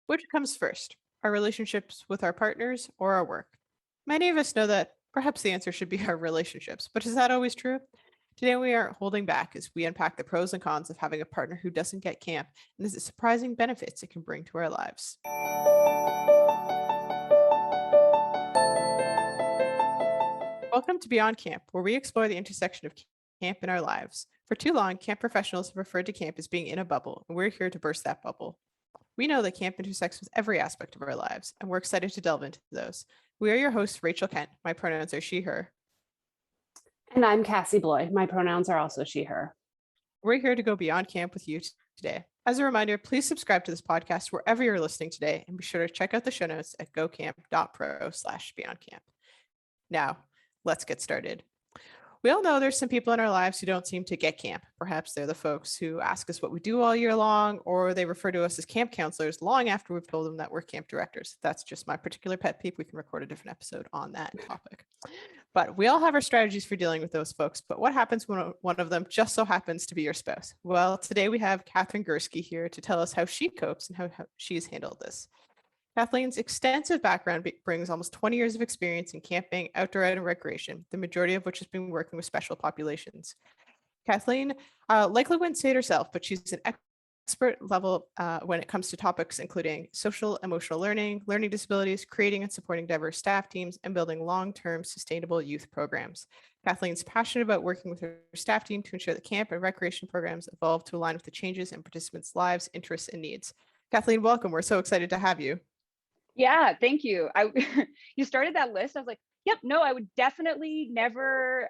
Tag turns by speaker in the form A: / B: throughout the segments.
A: Which comes first, our relationships with our partners or our work? Many of us know that perhaps the answer should be our relationships, but is that always true? Today, we aren't holding back as we unpack the pros and cons of having a partner who doesn't get camp and the surprising benefits it can bring to our lives. Welcome to Beyond Camp, where we explore the intersection of camp in our lives. For too long, camp professionals have referred to camp as being in a bubble, and we're here to burst that bubble. We know that camp intersects with every aspect of our lives, and we're excited to delve into those. We are your hosts, Rachel Kent. My pronouns are she, her.
B: And I'm Cassie Bloy. My pronouns are also she, her.
A: We're here to go beyond camp with you today. As a reminder, please subscribe to this podcast wherever you're listening today, and be sure to check out the show notes at gocamp.pro/beyondcamp. Now, let's get started. We all know there's some people in our lives who don't seem to get camp. Perhaps they're the folks who ask us what we do all year long, or they refer to us as camp counselors long after we've told them that we're camp directors. That's just my particular pet peeve. We can record a different episode on that topic. But we all have our strategies for dealing with those folks. But what happens when one of them just so happens to be your spouse? Well, today we have Kathleen Gurski here to tell us how she copes and how she's handled this. Kathleen's extensive background brings almost 20 years of experience in camping, outdoor and recreation, the majority of which has been working with special populations. Kathleen likely wouldn't say it herself, but she's an expert level when it comes to topics including social emotional learning, learning disabilities, creating and supporting diverse staff teams, and building long-term sustainable youth programs. Kathleen's passionate about working with her staff team to ensure that camp and recreation programs evolve to align with the changes in participants' lives, interests, and needs. Kathleen, welcome. We're so excited to have you.
C: Yeah, thank you. You started that list. I was like, yep, no, I would definitely never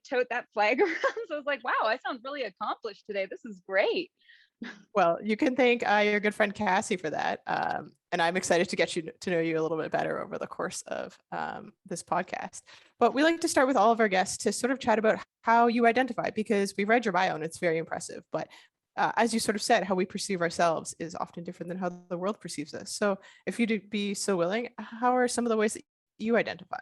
C: tote that flag around. So I was like, wow, I sound really accomplished today. This is great.
A: Well, you can thank your good friend Cassie for that. And I'm excited to get you to know you a little bit better over the course of this podcast. But we like to start with all of our guests to sort of chat about how you identify, because we read your bio and it's very impressive. But as you sort of said, how we perceive ourselves is often different than how the world perceives us. So if you'd be so willing, how are some of the ways that you identify?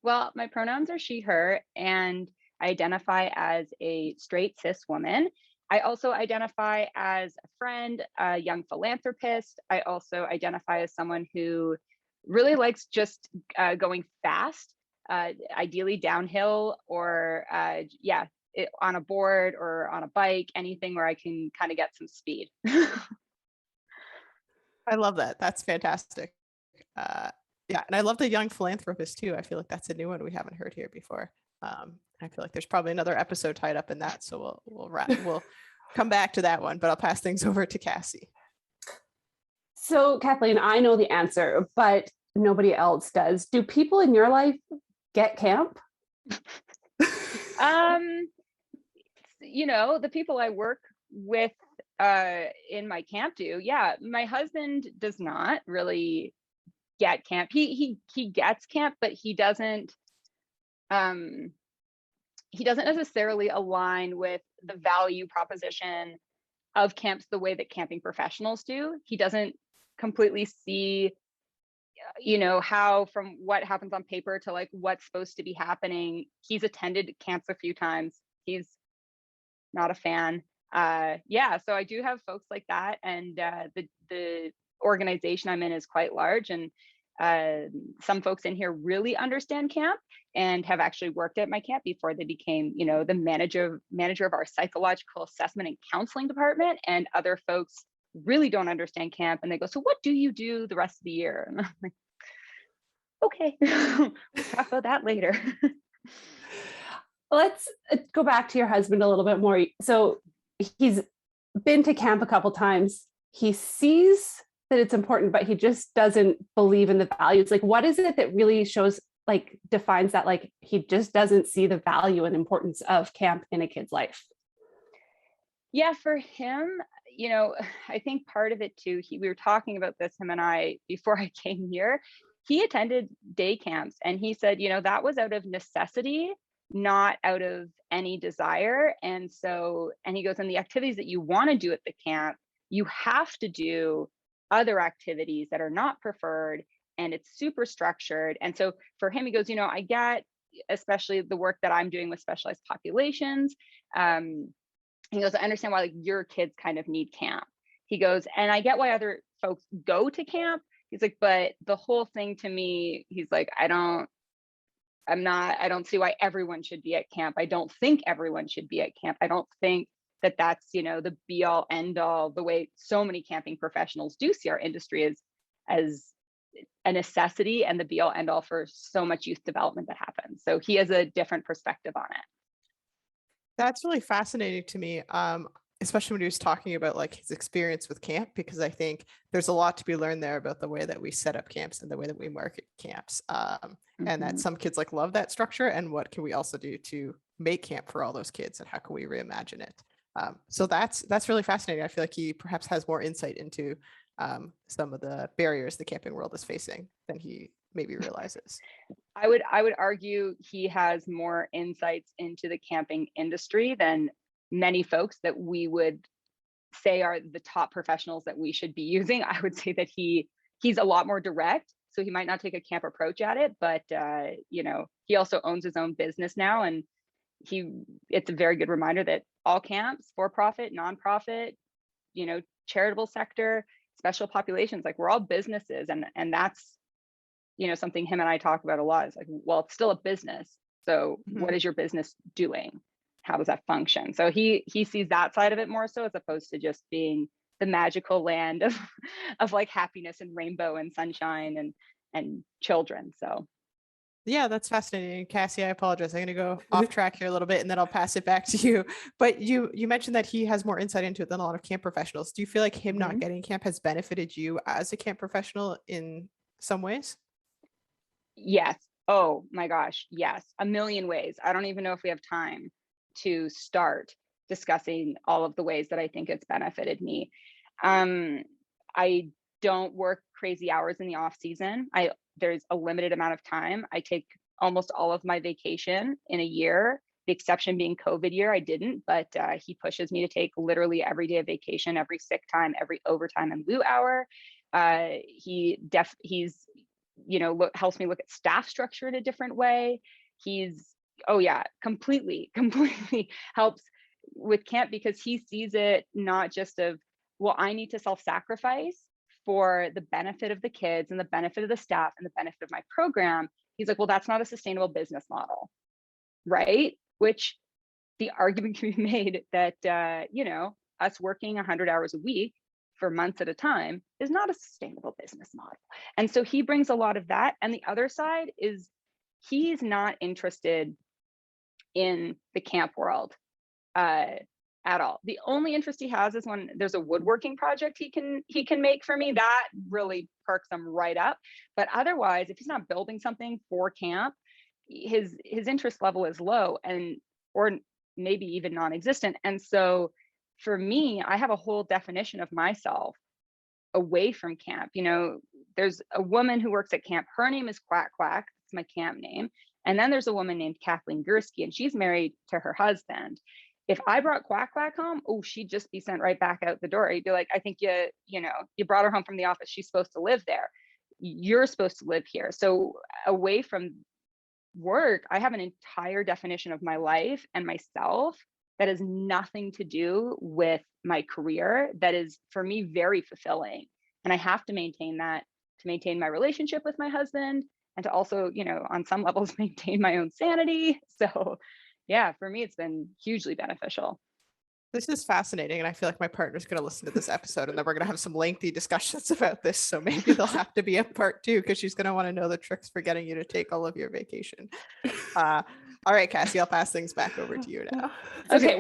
C: Well, my pronouns are she, her, and I identify as a straight cis woman. I also identify as a friend, a young philanthropist. I also identify as someone who really likes just going fast, ideally downhill or on a board or on a bike, anything where I can kind of get some speed.
A: I love that. That's fantastic. Yeah, and I love the young philanthropist too. I feel like that's a new one we haven't heard here before. I feel like there's probably another episode tied up in that, so we'll come back to that one. But I'll pass things over to Cassie.
B: So, Kathleen, I know the answer, but nobody else does. Do people in your life get camp?
C: The people I work with in my camp do. Yeah, my husband does not really get camp. He gets camp, but he doesn't necessarily align with the value proposition of camps the way that camping professionals do. He doesn't completely see how from what happens on paper to like what's supposed to be happening. He's attended camps a few times. He's not a fan. So I do have folks like that, and the organization I'm in is quite large, and some folks in here really understand camp and have actually worked at my camp before they became, the manager of our psychological assessment and counseling department. And other folks really don't understand camp, and they go, "So what do you do the rest of the year?" And I'm like, okay, we'll talk about that later.
B: Let's go back to your husband a little bit more. So he's been to camp a couple times. He sees that it's important, but he just doesn't believe in the values. Like, what is it that really defines that, like, he just doesn't see the value and importance of camp in a kid's life?
C: Yeah, for him, I think part of it too, we were talking about this, him and I, before I came here. He attended day camps, and he said, that was out of necessity, not out of any desire. And he goes, and the activities that you want to do at the camp, you have to do other activities that are not preferred, and it's super structured. And so for him, he goes, I get, especially the work that I'm doing with specialized populations. He goes, I understand why like your kids kind of need camp. He goes, and I get why other folks go to camp. He's like, but the whole thing to me, he's like, I don't see why everyone should be at camp. I don't think everyone should be at camp. I don't think that that's, the be all end all, the way so many camping professionals do see our industry as a necessity and the be all end all for so much youth development that happens. So he has a different perspective on it.
A: That's really fascinating to me, especially when he was talking about like his experience with camp, because I think there's a lot to be learned there about the way that we set up camps and the way that we market camps, and that some kids like love that structure, and what can we also do to make camp for all those kids, and how can we reimagine it. So that's really fascinating. I feel like he perhaps has more insight into some of the barriers the camping world is facing than he maybe realizes.
C: I would argue he has more insights into the camping industry than many folks that we would say are the top professionals that we should be using. I would say that he's a lot more direct, so he might not take a camp approach at it, but he also owns his own business now, and it's a very good reminder that all camps, for profit, nonprofit, charitable sector, special populations, like we're all businesses, and that's something him and I talk about a lot. Is like, well, it's still a business, so what is your business doing? How does that function? So he sees that side of it more so, as opposed to just being the magical land of like happiness and rainbow and sunshine and children. So
A: yeah, that's fascinating. Cassie, I apologize. I'm going to go off track here a little bit, and then I'll pass it back to you. But you mentioned that he has more insight into it than a lot of camp professionals. Do you feel like him not getting camp has benefited you as a camp professional in some ways?
C: Yes. Oh my gosh. Yes. A million ways. I don't even know if we have time to start discussing all of the ways that I think it's benefited me. I don't work crazy hours in the off season. There's a limited amount of time. I take almost all of my vacation in a year, the exception being COVID year. I didn't, but he pushes me to take literally every day of vacation, every sick time, every overtime and lieu hour. He's helps me look at staff structure in a different way. Completely helps with camp, because he sees it not just of, well, I need to self-sacrifice for the benefit of the kids and the benefit of the staff and the benefit of my program. He's like, well, that's not a sustainable business model, right? Which the argument can be made that, us working 100 hours a week for months at a time is not a sustainable business model. And so he brings a lot of that. And the other side is he's not interested in the camp world at all. The only interest he has is when there's a woodworking project he can make for me. That really perks him right up. But otherwise, if he's not building something for camp, his interest level is low, or maybe even non-existent. And so for me, I have a whole definition of myself away from camp. There's a woman who works at camp. Her name is Quack Quack. It's my camp name. And then there's a woman named Kathleen Gurski, and she's married to her husband. If I brought Quack Quack home, she'd just be sent right back out the door. You'd be like, I think you brought her home from the office. She's supposed to live there. You're supposed to live here. So away from work, I have an entire definition of my life and myself that has nothing to do with my career, that is for me very fulfilling. And I have to maintain that to maintain my relationship with my husband, and to also, on some levels, maintain my own sanity. So yeah, for me, it's been hugely beneficial.
A: This is fascinating, and I feel like my partner's going to listen to this episode, and then we're going to have some lengthy discussions about this. So maybe there'll have to be a part 2, because she's going to want to know the tricks for getting you to take all of your vacation. All right, Cassie, I'll pass things back over to you now.
C: Okay,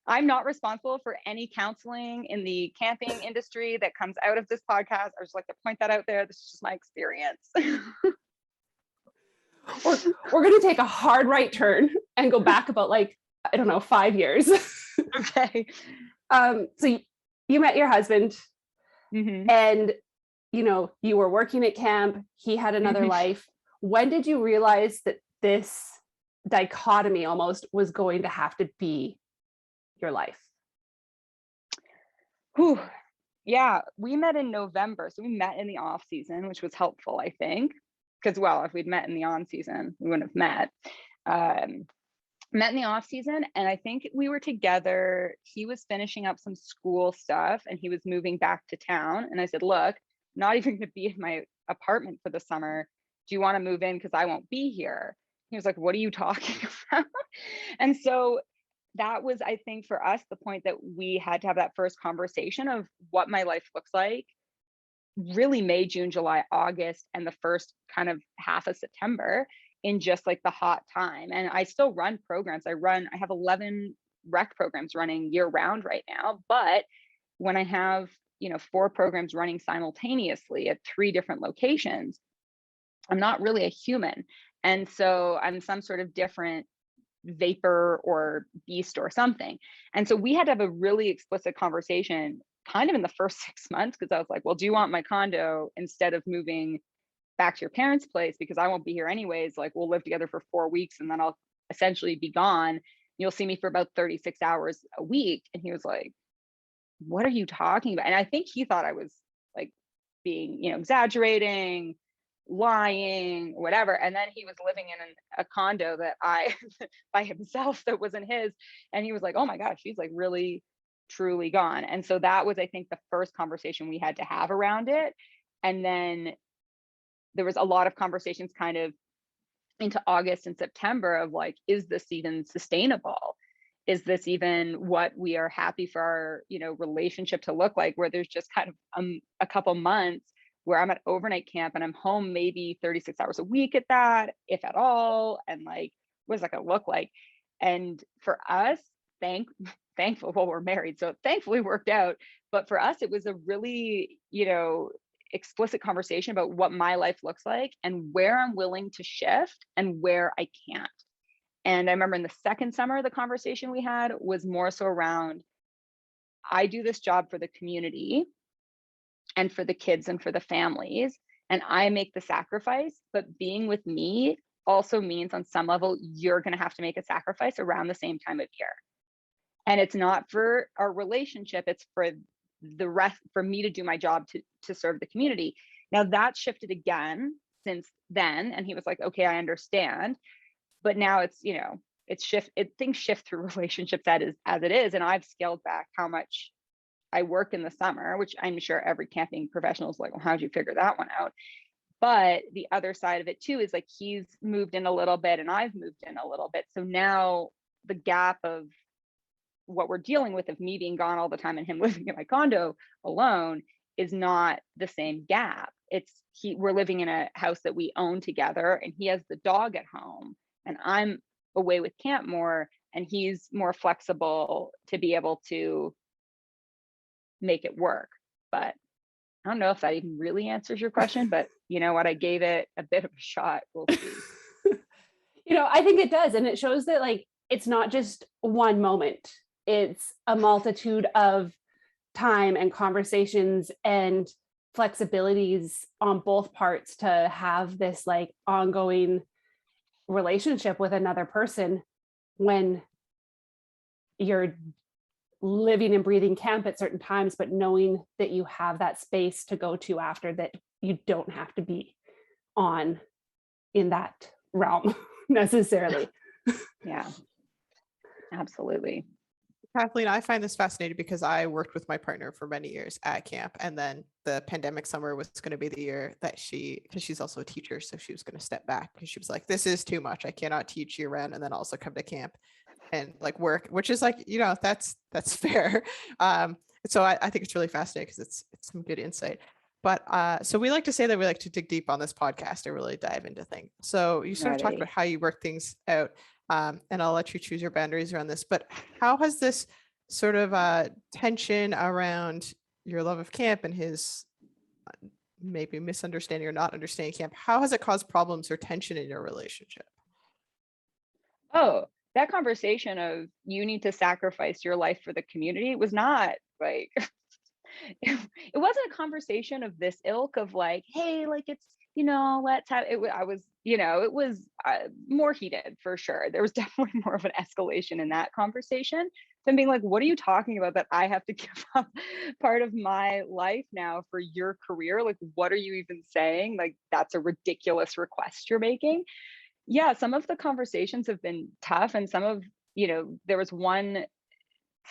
C: I'm not responsible for any counseling in the camping industry that comes out of this podcast. I just like to point that out there. This is just my experience.
B: We're going to take a hard right turn and go back about 5 years.
C: Okay.
B: So you met your husband, and you were working at camp. He had another life. When did you realize that this dichotomy almost was going to have to be your life?
C: Yeah, we met in November. So we met in the off season, which was helpful, I think, because, well, if we'd met in the on season, we wouldn't have met. met in the off season, and I think we were together. He was finishing up some school stuff and he was moving back to town. And I said, look, I'm not even going to be in my apartment for the summer. Do you want to move in? Because I won't be here. He was like, what are you talking about? And so that was, I think, for us, the point that we had to have that first conversation of what my life looks like, really May, June, July, August, and the first kind of half of September, in just like the hot time. And I still run programs. I have 11 rec programs running year round right now. But when I have, 4 programs running simultaneously at 3 different locations, I'm not really a human. And so I'm some sort of different vapor or beast or something. And so we had to have a really explicit conversation kind of in the first 6 months, because I was like, well, do you want my condo instead of moving back to your parents' place? Because I won't be here anyways. Like, we'll live together for 4 weeks and then I'll essentially be gone. You'll see me for about 36 hours a week. And he was like, what are you talking about? And I think he thought I was like being, exaggerating, lying, whatever. And then he was living in a condo that I by himself that wasn't his. And he was like, oh my gosh, she's like really truly gone. And so that was, I think, the first conversation we had to have around it. And then there was a lot of conversations kind of into August and September of like, is this even sustainable? Is this even what we are happy for our, relationship to look like, where there's just kind of a couple months where I'm at overnight camp and I'm home maybe 36 hours a week at that, if at all. And like, what is that going to look like? And for us, thankful, well, we're married, so thankfully worked out. But for us, it was a really, explicit conversation about what my life looks like and where I'm willing to shift and where I can't. And I remember in the second summer, the conversation we had was more so around, I do this job for the community and for the kids and for the families, and I make the sacrifice, but being with me also means on some level, you're going to have to make a sacrifice around the same time of year. And it's not for our relationship, it's for the rest, for me to do my job to serve the community. Now that shifted again since then. And he was like, okay, I understand. But now it's, things shift through relationships as it is. And I've scaled back how much I work in the summer, which I'm sure every camping professional is like, well, how'd you figure that one out? But the other side of it too is like, he's moved in a little bit and I've moved in a little bit. So now the gap of what we're dealing with of me being gone all the time and him living in my condo alone is not the same gap. We're living in a house that we own together, and he has the dog at home and I'm away with camp more, and he's more flexible to be able to make it work. But I don't know if that even really answers your question, but you know what? I gave it a bit of a shot. We'll see.
B: I think it does. And it shows that like, it's not just one moment. It's a multitude of time and conversations and flexibilities on both parts to have this like ongoing relationship with another person when you're living and breathing camp at certain times, but knowing that you have that space to go to after, that you don't have to be on in that realm necessarily.
C: Yeah, absolutely.
A: Kathleen, I find this fascinating because I worked with my partner for many years at camp, and then the pandemic summer was going to be the year that because she's also a teacher, so she was going to step back because she was like, this is too much. I cannot teach year round and then also come to camp and like work, which is like, that's fair. So I think it's really fascinating because it's some good insight. But so we like to say that we like to dig deep on this podcast and really dive into things. So you sort of talked about how you work things out. And I'll let you choose your boundaries around this, but how has this sort of tension around your love of camp and his maybe misunderstanding or not understanding camp, how has it caused problems or tension in your relationship?
C: Oh, that conversation of you need to sacrifice your life for the community was not like, it wasn't a conversation of this ilk of like, hey, like it's, let's have it. I was, it was more heated for sure. There was definitely more of an escalation in that conversation than being like, what are you talking about that I have to give up part of my life now for your career? Like, what are you even saying? Like, that's a ridiculous request you're making. yeah, some of the conversations have been tough, and some of, there was one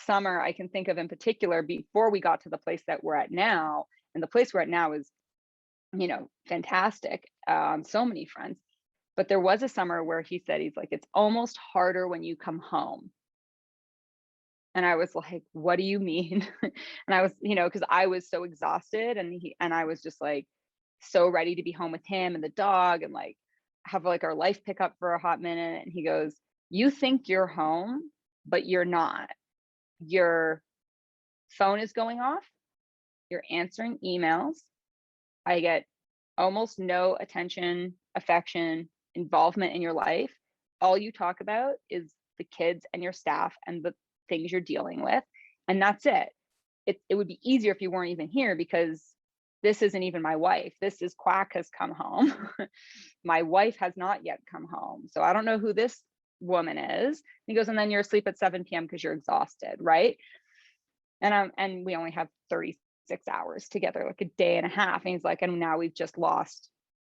C: summer I can think of in particular before we got to the place that we're at now, and the place we're at now is, fantastic on so many fronts. But there was a summer where he said, he's like, it's almost harder when you come home. And I was like, what do you mean? And I was, because I was so exhausted, and I was just like so ready to be home with him and the dog, and like have like our life pick up for a hot minute. And he goes, you think you're home, but you're not. Your phone is going off. You're answering emails. I get almost no attention, affection, involvement in your life. All you talk about is the kids and your staff and the things you're dealing with. And that's it. It would be easier if you weren't even here, because this isn't even my wife. This is Quack has come home. My wife has not yet come home. So I don't know who this woman is. He goes, and then you're asleep at 7 p.m. because you're exhausted, right? And we only have 36 hours together, like a day and a half. And he's like, and now we've just lost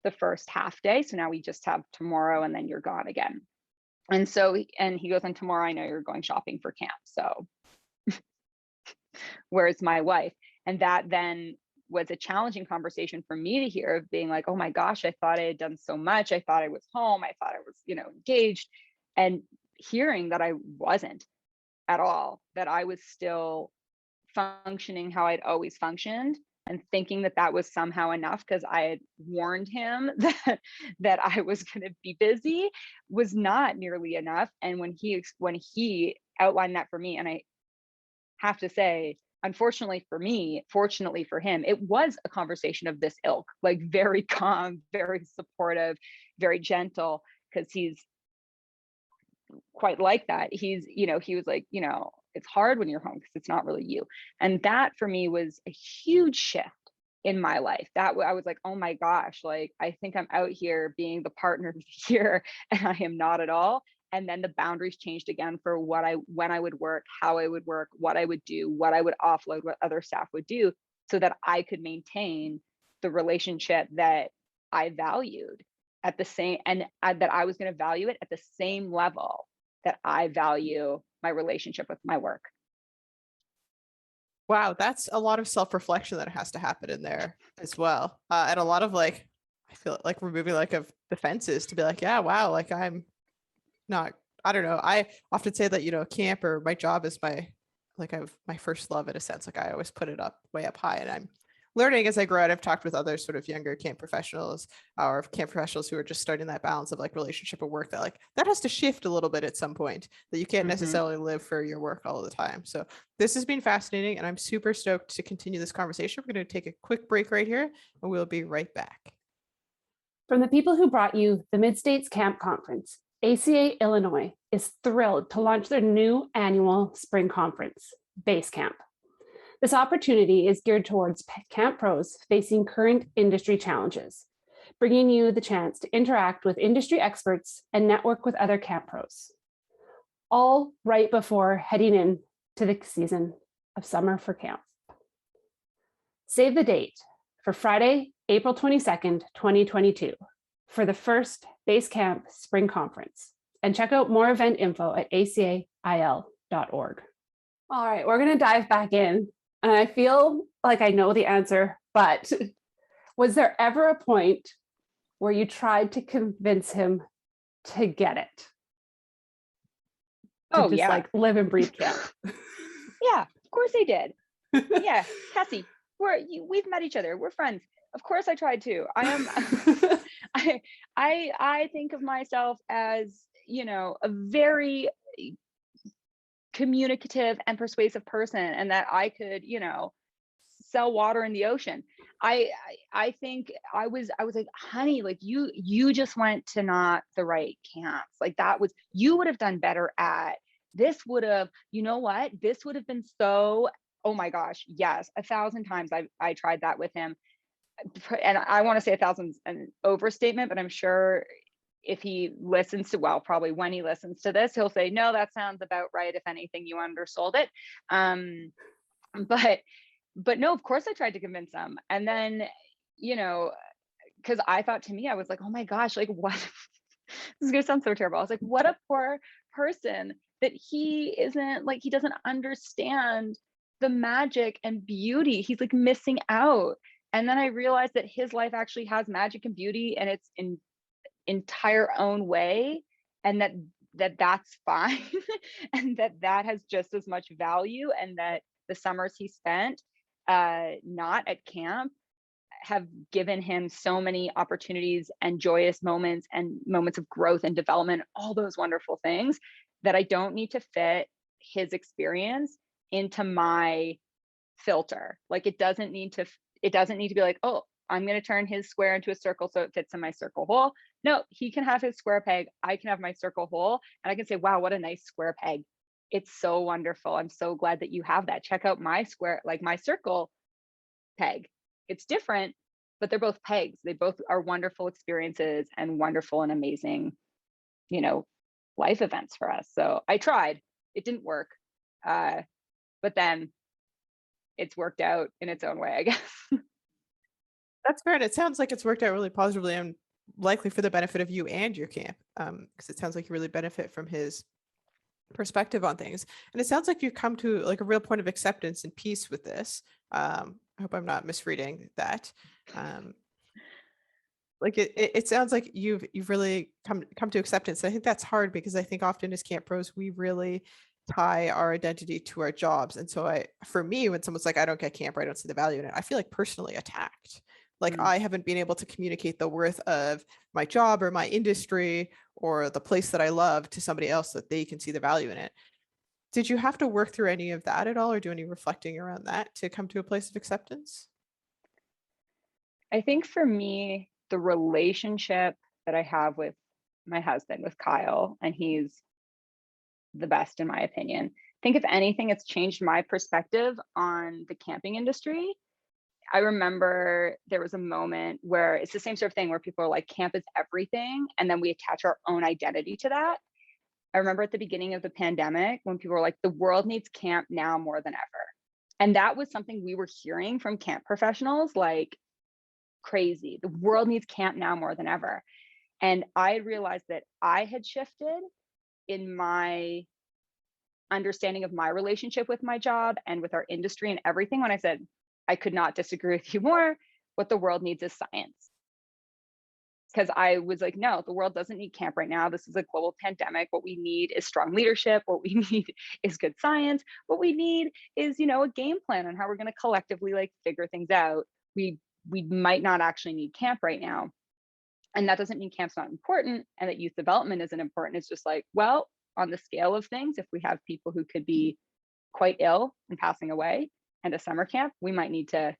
C: the first half day. So now we just have tomorrow, and then you're gone again. And so, and he goes, and tomorrow I know you're going shopping for camp. So where's my wife? And that then was a challenging conversation for me to hear, of being like, oh my gosh, I thought I had done so much. I thought I was home. I thought I was, engaged. And hearing that I wasn't at all, that I was still functioning how I'd always functioned, and thinking that that was somehow enough because I had warned him that I was going to be busy, was not nearly enough. And when he outlined that for me, and I have to say, unfortunately for me, fortunately for him, it was a conversation of this ilk, like very calm, very supportive, very gentle, because he's quite like that. He was like, it's hard when you're home because it's not really you. And that for me was a huge shift in my life. That I was like, oh my gosh, like I think I'm out here being the partner here, and I am not at all. And then the boundaries changed again for when I would work, how I would work, what I would do, what I would offload, what other staff would do, so that I could maintain the relationship that I valued at the same, and that I was going to value it at the same level that I value my relationship with my work.
A: Wow, that's a lot of self-reflection that has to happen in there as well. And a lot of I feel like removing of defenses to be like, yeah, wow, like I'm not, I don't know. I often say that, camp or my job is my first love in a sense. Like I always put it way up high, and I'm learning as I grow out. I've talked with other sort of younger camp professionals or camp professionals who are just starting that balance of relationship and work, that has to shift a little bit at some point, that you can't necessarily live for your work all the time. So this has been fascinating, and I'm super stoked to continue this conversation. We're going to take a quick break right here, and we'll be right back.
B: From the people who brought you the Mid-States Camp Conference, ACA Illinois is thrilled to launch their new annual spring conference, Base Camp. This opportunity is geared towards camp pros facing current industry challenges, bringing you the chance to interact with industry experts and network with other camp pros, all right before heading in to the season of summer for camp. Save the date for Friday, April 22nd, 2022, for the first Base Camp Spring Conference, and check out more event info at acail.org. All right, we're going to dive back in. And I feel like I know the answer, but was there ever a point where you tried to convince him to get it? To just live and breathe camp?
C: Yeah, of course I did. Yeah, Cassie, we've met each other. We're friends. Of course I tried to. I think of myself as, a very communicative and persuasive person, and that I could, sell water in the ocean. I think I was like, honey, like you just went to not the right camps. Like you would have done better at this. Would have, this would have been so, oh my gosh, yes, 1,000 times I tried that with him. And I want to say 1,000's an overstatement, but I'm sure if he listens to, probably when he listens to this, he'll say, no, that sounds about right. If anything, you undersold it. But no, of course I tried to convince him. And then, because I thought, to me, I was like, oh my gosh, like is going to sound so terrible. I was like, what a poor person that he isn't like, he doesn't understand the magic and beauty. He's like missing out. And then I realized that his life actually has magic and beauty and it's in entire own way. And that's fine. And that has just as much value. And that the summers he spent not at camp have given him so many opportunities and joyous moments and moments of growth and development, all those wonderful things, that I don't need to fit his experience into my filter. Like it doesn't need to be like, oh, I'm going to turn his square into a circle so it fits in my circle hole. No, he can have his square peg. I can have my circle hole. And I can say, wow, what a nice square peg. It's so wonderful. I'm so glad that you have that. Check out my square, like my circle peg. It's different, but they're both pegs. They both are wonderful experiences and wonderful and amazing, life events for us. So I tried, it didn't work. But then it's worked out in its own way, I guess.
A: That's fair. And it sounds like it's worked out really positively and likely for the benefit of you and your camp. Because it sounds like you really benefit from his perspective on things. And it sounds like you've come to like a real point of acceptance and peace with this. I hope I'm not misreading that. Like it sounds like you've really come to acceptance. I think that's hard because I think often as camp pros, we really tie our identity to our jobs. And so for me, when someone's like, I don't get camp or I don't see the value in it, I feel like personally attacked. Like I haven't been able to communicate the worth of my job or my industry or the place that I love to somebody else that they can see the value in it. Did you have to work through any of that at all or do any reflecting around that to come to a place of acceptance?
C: I think for me, the relationship that I have with my husband, with Kyle, and he's the best in my opinion. I think if anything, it's changed my perspective on the camping industry. I remember there was a moment where it's the same sort of thing where people are like, camp is everything. And then we attach our own identity to that. I remember at the beginning of the pandemic when people were like, the world needs camp now more than ever. And that was something we were hearing from camp professionals like crazy. The world needs camp now more than ever. And I realized that I had shifted in my understanding of my relationship with my job and with our industry and everything when I said, I could not disagree with you more. What the world needs is science. Because I was like, no, the world doesn't need camp right now. This is a global pandemic. What we need is strong leadership. What we need is good science. What we need is, a game plan on how we're going to collectively like figure things out. We might not actually need camp right now. And that doesn't mean camp's not important and that youth development isn't important. It's just like, well, on the scale of things, if we have people who could be quite ill and passing away and a summer camp, we might need to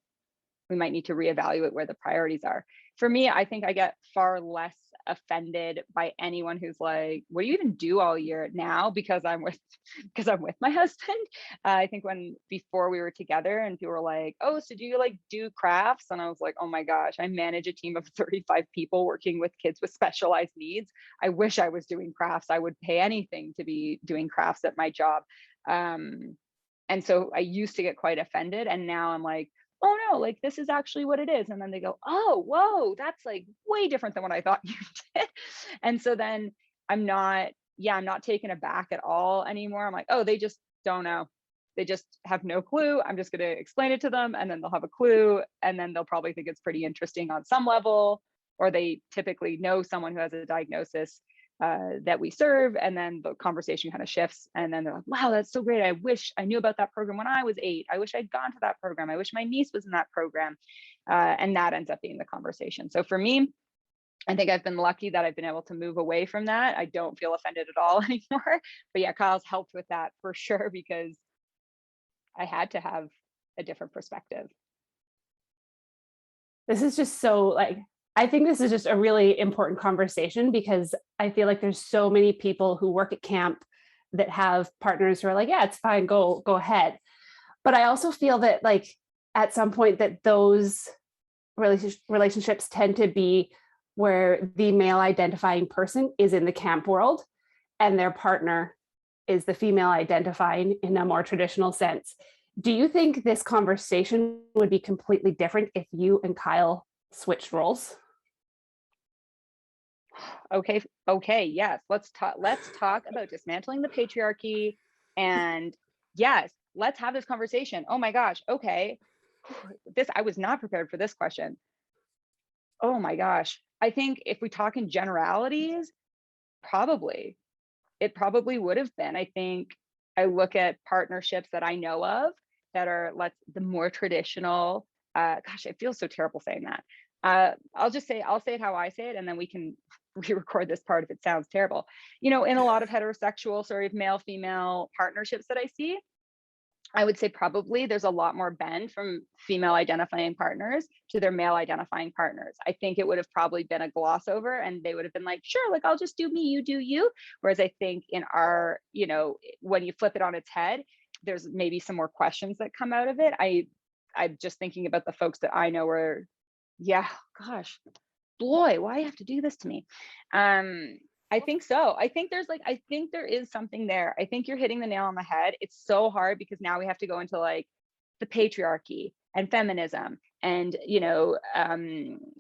C: reevaluate where the priorities are. For me, I think I get far less offended by anyone who's like, what do you even do all year now? Because I'm with my husband. I think before we were together and people were like, oh, so do you like do crafts? And I was like, oh my gosh, I manage a team of 35 people working with kids with specialized needs. I wish I was doing crafts. I would pay anything to be doing crafts at my job. And so I used to get quite offended. And now I'm like, oh no, like this is actually what it is. And then they go, oh, whoa, that's like way different than what I thought you did. And so then I'm not taken aback at all anymore. I'm like, oh, they just don't know. They just have no clue. I'm just going to explain it to them and then they'll have a clue. And then they'll probably think it's pretty interesting on some level, or they typically know someone who has a diagnosis that we serve, and then the conversation kind of shifts, and then they're like, wow, that's so great. I wish I knew about that program when I was 8. I wish I'd gone to that program. I wish my niece was in that program. And that ends up being the conversation. So for me, I think I've been lucky that I've been able to move away from that. I don't feel offended at all anymore. But yeah, Kyle's helped with that for sure, because I had to have a different perspective.
B: This is just so I think this is just a really important conversation, because I feel like there's so many people who work at camp that have partners who are like, yeah, it's fine, go ahead. But I also feel that at some point that those relationships tend to be where the male identifying person is in the camp world and their partner is the female identifying in a more traditional sense. Do you think this conversation would be completely different if you and Kyle switched roles?
C: Okay, yes, let's talk about dismantling the patriarchy, and yes, let's have this conversation. Oh my gosh, okay. This, I was not prepared for this question. Oh my gosh. I think if we talk in generalities, probably. It probably would have been. I think I look at partnerships that I know of that are the more traditional. Gosh, I feel so terrible saying that. I'll say it how I say it, and then we can re-record this part if it sounds terrible. You know, in a lot of heterosexual sort of male-female partnerships that I see, I would say probably there's a lot more bend from female identifying partners to their male identifying partners. I think it would have probably been a gloss over, and they would have been like, sure, like I'll just do me, you do you. Whereas I think in our, you know, when you flip it on its head, there's maybe some more questions that come out of it. I'm just thinking about the folks that I know where, yeah, gosh, boy, why you have to do this to me? I think so. I think there is something there. I think you're hitting the nail on the head. It's so hard because now we have to go into like the patriarchy and feminism and, you know,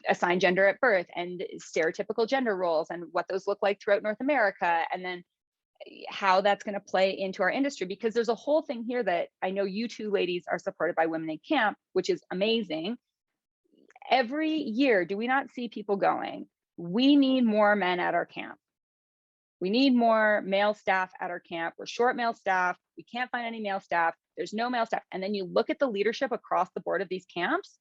C: assigned gender at birth and stereotypical gender roles and what those look like throughout North America. And then how that's going to play into our industry, because there's a whole thing here that I know you two ladies are supported by Women in Camp, which is amazing. Every year, do we not see people going, we need more men at our camp? We need more male staff at our camp. We're short male staff. We can't find any male staff. There's no male staff. And then you look at the leadership across the board of these camps,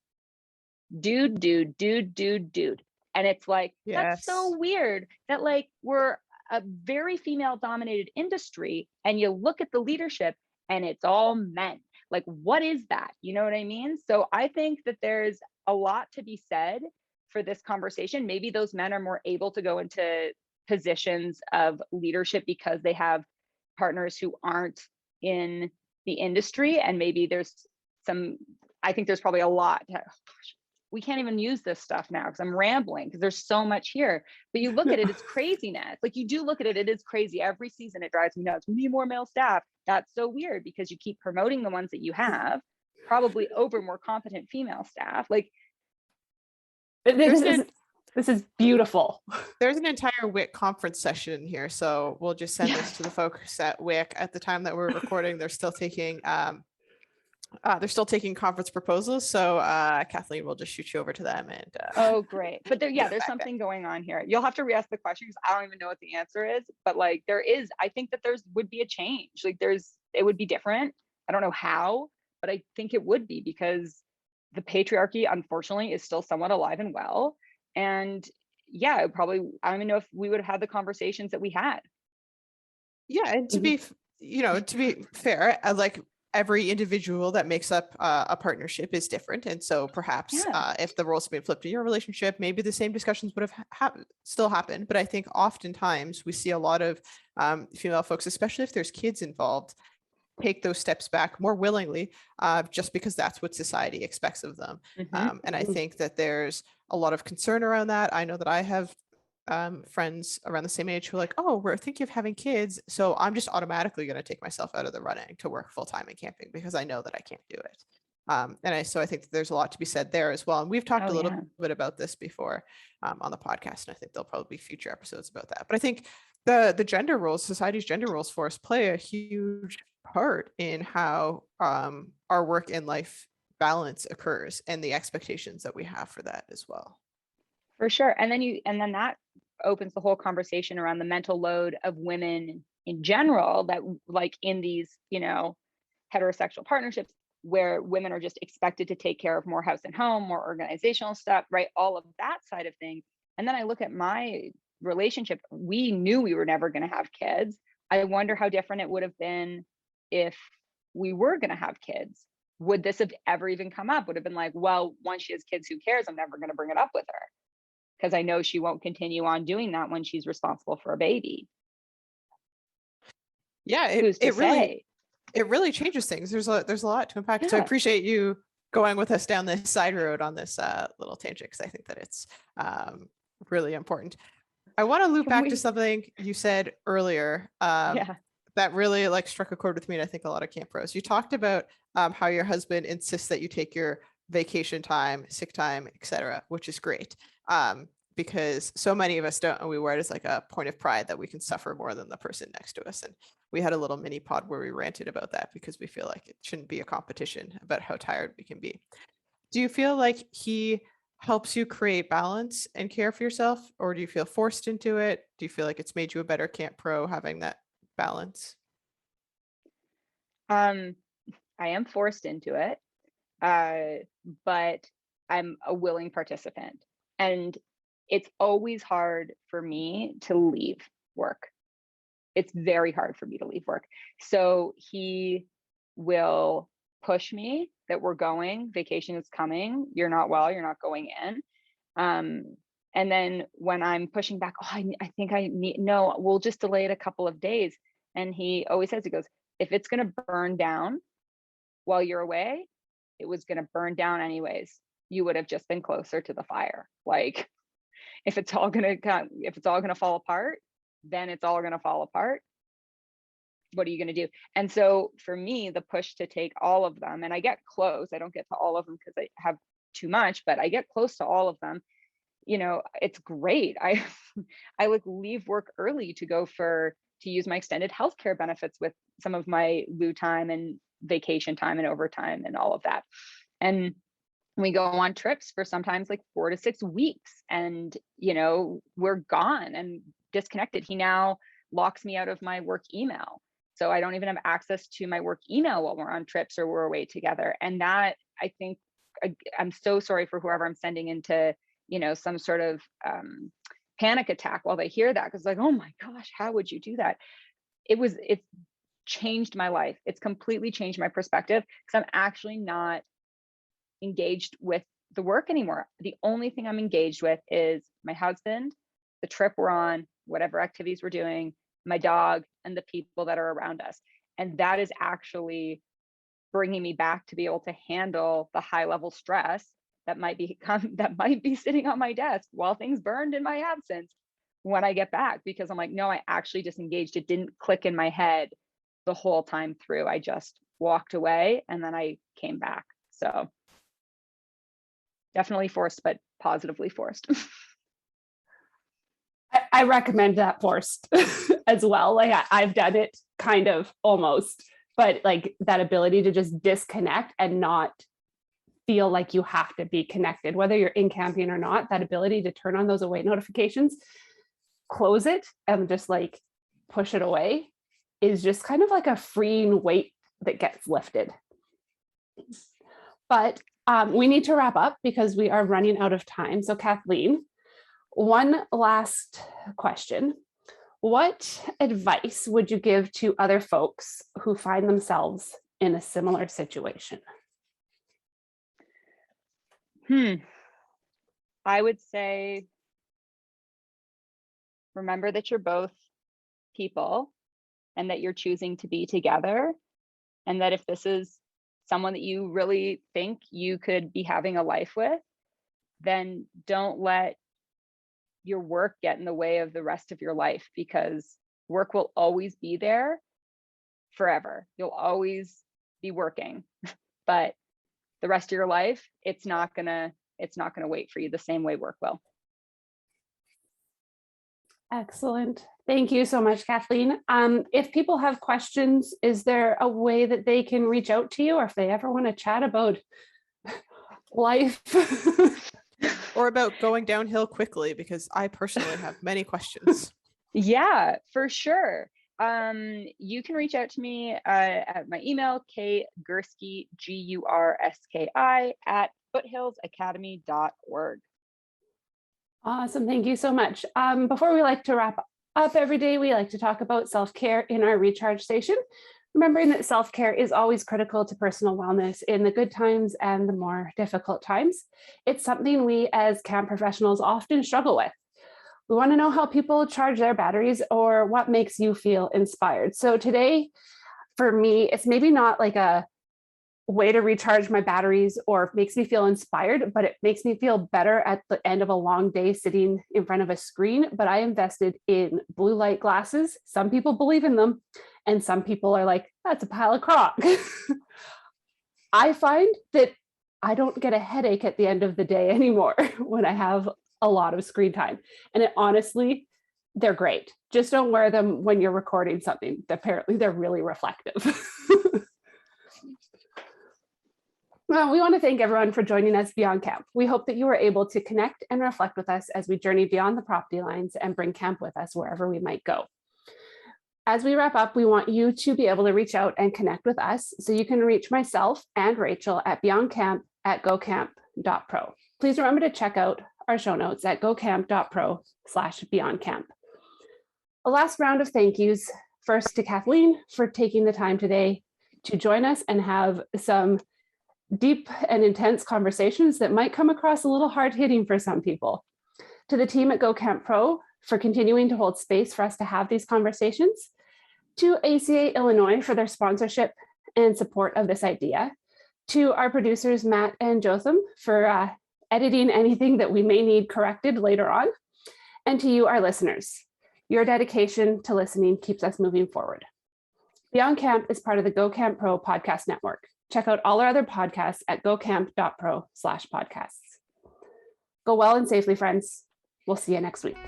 C: dude. And it's like, that's so weird that like we're a very female dominated industry and you look at the leadership and it's all men. Like, what is that? You know what I mean? So I think that there's a lot to be said for this conversation. Maybe those men are more able to go into positions of leadership because they have partners who aren't in the industry. And maybe I think there's probably a lot. We can't even use this stuff now because I'm rambling because there's so much here. But you look at it, it's craziness. Like you do look at it, it is crazy. Every season it drives me nuts. We need more male staff. That's so weird because you keep promoting the ones that you have, probably over more competent female staff. Like
B: this is beautiful.
A: There's an entire WIC conference session here, so we'll just send this to the folks at WIC. At the time that we're recording, they're still taking conference proposals. So Kathleen will just shoot you over to them. And
C: oh, great! But there's something going on here. You'll have to re-ask the question because I don't even know what the answer is. But like there is, I think that would be a change. Like it would be different. I don't know how, but I think it would be because the patriarchy, unfortunately, is still somewhat alive and well. And yeah, I don't even know if we would have had the conversations that we had.
A: Yeah, and to be fair, like every individual that makes up a partnership is different, and so perhaps if the roles had been flipped in your relationship, maybe the same discussions would have still happened. But I think oftentimes we see a lot of female folks, especially if there's kids involved, take those steps back more willingly, just because that's what society expects of them. And I think that there's a lot of concern around that. I know that I have friends around the same age who are like, oh, we're thinking of having kids, so I'm just automatically going to take myself out of the running to work full-time in camping because I know that I can't do it. So I think that there's a lot to be said there as well. And we've talked a little bit about this before on the podcast, and I think there'll probably be future episodes about that. But I think the gender roles, society's gender roles for us play a huge part in how our work and life balance occurs and the expectations that we have for that as well.
C: For sure. And then that opens the whole conversation around the mental load of women in general, that like in these, you know, heterosexual partnerships where women are just expected to take care of more house and home, more organizational stuff, right? All of that side of things. And then I look at my relationship. We knew we were never going to have kids. I wonder how different it would have been if we were going to have kids. Would this have ever even come up? Would have been like, well, once she has kids, who cares? I'm never going to bring it up with her because I know she won't continue on doing that when she's responsible for a baby.
A: Yeah, it really changes things. There's a lot to unpack. So I appreciate you going with us down this side road on this little tangent, because I think that it's really important. I want to loop back to something you said earlier that really like struck a chord with me, and I think a lot of camp pros. You talked about how your husband insists that you take your vacation time, sick time, etc., which is great. because so many of us don't, and we wear it as like a point of pride that we can suffer more than the person next to us. And we had a little mini pod where we ranted about that because we feel like it shouldn't be a competition about how tired we can be. Do you feel like he helps you create balance and care for yourself, or do you feel forced into it? Do you feel like it's made you a better camp pro having that balance?
C: I am forced into it, but I'm a willing participant. And it's always hard for me to leave work. It's very hard for me to leave work. So he will push me that we're going, vacation is coming, you're not well, you're not going in. And then when I'm pushing back, oh, I think I need, no, we'll just delay it a couple of days. And he always says, he goes, if it's going to burn down while you're away, it was going to burn down anyways. You would have just been closer to the fire. Like, if it's all going to fall apart, then it's all going to fall apart. What are you going to do? And so for me, the push to take all of them, and I get close, I don't get to all of them because I have too much, but I get close to all of them. You know, it's great. I like leave work early to go to use my extended healthcare benefits with some of my lieu time and vacation time and overtime and all of that. And we go on trips for sometimes like 4 to 6 weeks, and, you know, we're gone and disconnected. He now locks me out of my work email. So I don't even have access to my work email while we're on trips or we're away together. And that, I think, I'm so sorry for whoever I'm sending into, you know, some sort of panic attack while they hear that, because like, oh my gosh, how would you do that? It's changed my life. It's completely changed my perspective, because I'm actually not engaged with the work anymore. The only thing I'm engaged with is my husband, the trip we're on, whatever activities we're doing, my dog, and the people that are around us. And that is actually bringing me back to be able to handle the high level stress that might be sitting on my desk while things burned in my absence when I get back, because I'm like, no, I actually disengaged. It didn't click in my head the whole time through. I just walked away and then I came back. So definitely forced, but positively forced.
B: I recommend that forced as well. Like I've done it kind of almost, but like that ability to just disconnect and not feel like you have to be connected, whether you're in camping or not, that ability to turn on those away notifications, close it, and just like push it away is just kind of like a freeing weight that gets lifted. But we need to wrap up because we are running out of time. So Kathleen, one last question. What advice would you give to other folks who find themselves in a similar situation?
C: I would say, remember that you're both people and that you're choosing to be together. And that if this is someone that you really think you could be having a life with, then don't let your work get in the way of the rest of your life, because work will always be there forever. You'll always be working, but the rest of your life, it's not gonna wait for you the same way work will.
B: Excellent. Thank you so much, Kathleen. If people have questions, is there a way that they can reach out to you, or if they ever want to chat about life?
A: Or about going downhill quickly, because I personally have many questions.
C: Yeah, for sure. You can reach out to me at my email, kgurski, Gurski, at foothillsacademy.org.
B: Awesome. Thank you so much. Before we like to wrap up every day, we like to talk about self-care in our recharge station, remembering that self-care is always critical to personal wellness in the good times and the more difficult times. It's something we as camp professionals often struggle with. We want to know how people charge their batteries or what makes you feel inspired. So today, for me, it's maybe not like a way to recharge my batteries or makes me feel inspired, but it makes me feel better at the end of a long day sitting in front of a screen. But I invested in blue light glasses. Some people believe in them, and some people are like, that's a pile of crock. I find that I don't get a headache at the end of the day anymore when I have a lot of screen time. And honestly, they're great. Just don't wear them when you're recording something. Apparently, they're really reflective. Well, we want to thank everyone for joining us beyond camp. We hope that you were able to connect and reflect with us as we journey beyond the property lines and bring camp with us wherever we might go. As we wrap up, we want you to be able to reach out and connect with us. So you can reach myself and Rachel at beyondcamp@gocamp.pro. Please remember to check out our show notes at gocamp.pro/beyondcamp. A last round of thank yous. First to Kathleen for taking the time today to join us and have some deep and intense conversations that might come across a little hard-hitting for some people. To the team at Go Camp Pro for continuing to hold space for us to have these conversations. To ACA Illinois for their sponsorship and support of this idea. To our producers, Matt and Jotham, for editing anything that we may need corrected later on. And to you, our listeners. Your dedication to listening keeps us moving forward. Beyond Camp is part of the Go Camp Pro podcast network. Check out all our other podcasts at gocamp.pro/podcasts. Go well and safely, friends. We'll see you next week.